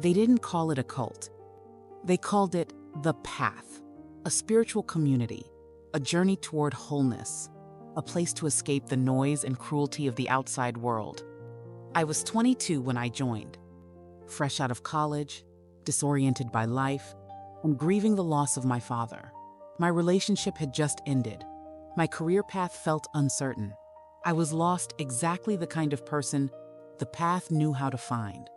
They didn't call it a cult. They called it the path, a spiritual community, a journey toward wholeness, a place to escape the noise and cruelty of the outside world. I was 22 when I joined, fresh out of college, disoriented by life, and grieving the loss of my father. My relationship had just ended. My career path felt uncertain. I was lost, exactly the kind of person the path knew how to find.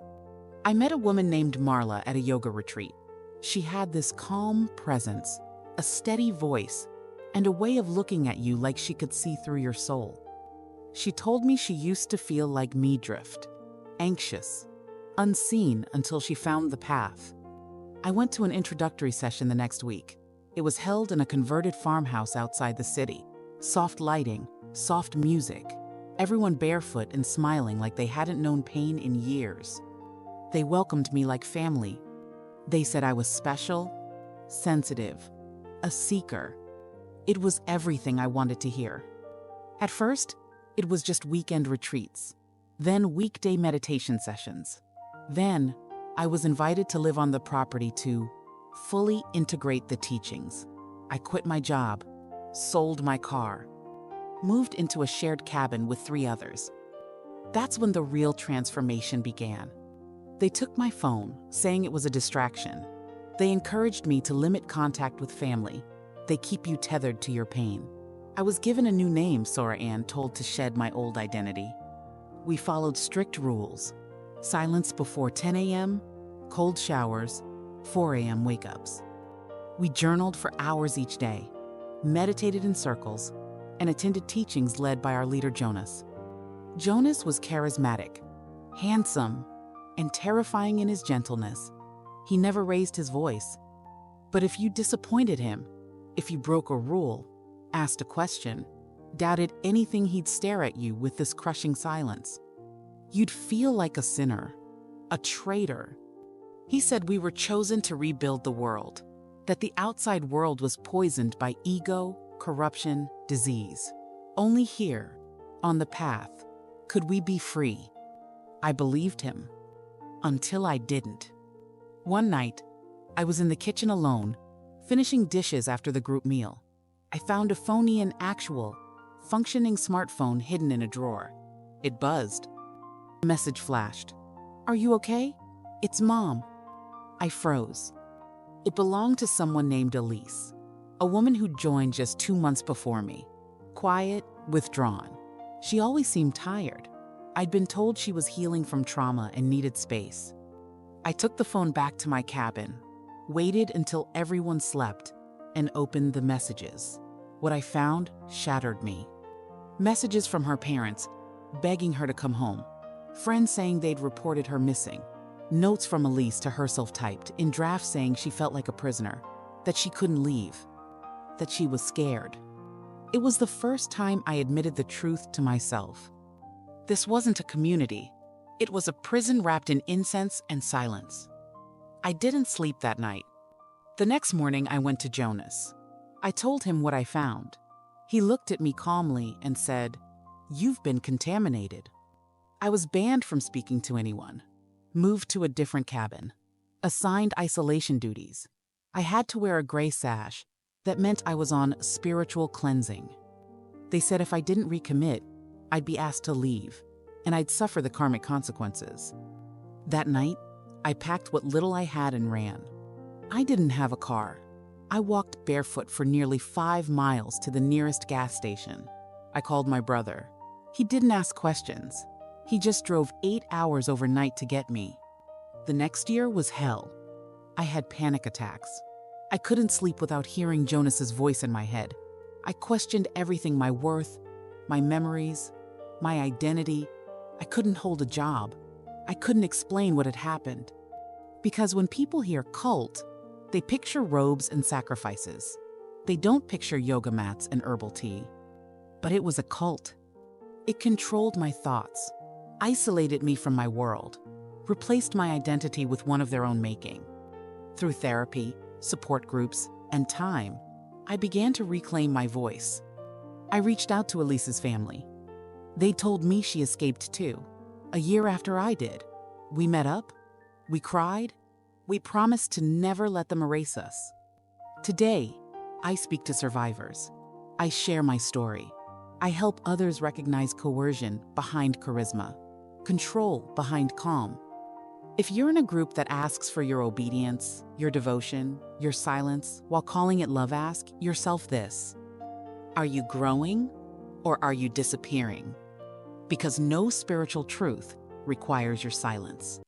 I met a woman named Marla at a yoga retreat. She had this calm presence, a steady voice, and a way of looking at you like she could see through your soul. She told me she used to feel like me, drift, anxious, unseen, until she found the path. I went to an introductory session the next week. It was held in a converted farmhouse outside the city. Soft lighting, soft music, everyone barefoot and smiling like they hadn't known pain in years. They welcomed me like family. They said I was special, sensitive, a seeker. It was everything I wanted to hear. At first, it was just weekend retreats, then weekday meditation sessions. Then, I was invited to live on the property to fully integrate the teachings. I quit my job, sold my car, moved into a shared cabin with 3 others. That's when the real transformation began. They took my phone, saying it was a distraction. They encouraged me to limit contact with family. They keep you tethered to your pain. I was given a new name, Sora Ann, told to shed my old identity. We followed strict rules. Silence before 10 a.m., cold showers, 4 a.m. wake-ups. We journaled for hours each day, meditated in circles, and attended teachings led by our leader, Jonas. Jonas was charismatic, handsome, and terrifying in his gentleness. He never raised his voice. But if you disappointed him, if you broke a rule, asked a question, doubted anything, he'd stare at you with this crushing silence. You'd feel like a sinner, a traitor. He said we were chosen to rebuild the world, that the outside world was poisoned by ego, corruption, disease. Only here, on the path, could we be free. I believed him, until I didn't. One night, I was in the kitchen alone, finishing dishes after the group meal. I found a phony and actual, functioning smartphone hidden in a drawer. It buzzed. A message flashed. "Are you okay? It's Mom." I froze. It belonged to someone named Elise, a woman who'd joined just 2 months before me. Quiet, withdrawn. She always seemed tired. I'd been told she was healing from trauma and needed space. I took the phone back to my cabin, waited until everyone slept, and opened the messages. What I found shattered me. Messages from her parents, begging her to come home. Friends saying they'd reported her missing. Notes from Elise to herself typed in draft saying she felt like a prisoner, that she couldn't leave, that she was scared. It was the first time I admitted the truth to myself. This wasn't a community. It was a prison wrapped in incense and silence. I didn't sleep that night. The next morning, I went to Jonas. I told him what I found. He looked at me calmly and said, "You've been contaminated." I was banned from speaking to anyone, moved to a different cabin, assigned isolation duties. I had to wear a gray sash. That meant I was on spiritual cleansing. They said if I didn't recommit, I'd be asked to leave, and I'd suffer the karmic consequences. That night, I packed what little I had and ran. I didn't have a car. I walked barefoot for nearly 5 miles to the nearest gas station. I called my brother. He didn't ask questions. He just drove 8 hours overnight to get me. The next year was hell. I had panic attacks. I couldn't sleep without hearing Jonas's voice in my head. I questioned everything, my worth, my memories, my identity. I couldn't hold a job. I couldn't explain what had happened. Because when people hear cult, they picture robes and sacrifices. They don't picture yoga mats and herbal tea. But it was a cult. It controlled my thoughts, isolated me from my world, replaced my identity with one of their own making. Through therapy, support groups, and time, I began to reclaim my voice. I reached out to Elise's family. They told me she escaped too, a year after I did. We met up, We cried. We promised to never let them erase us. Today, I speak to survivors. I share my story. I help others recognize coercion behind charisma, control behind calm. If you're in a group that asks for your obedience, your devotion, your silence, while calling it love, ask yourself this: are you growing or are you disappearing? Because no spiritual truth requires your silence.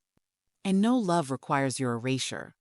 And no love requires your erasure.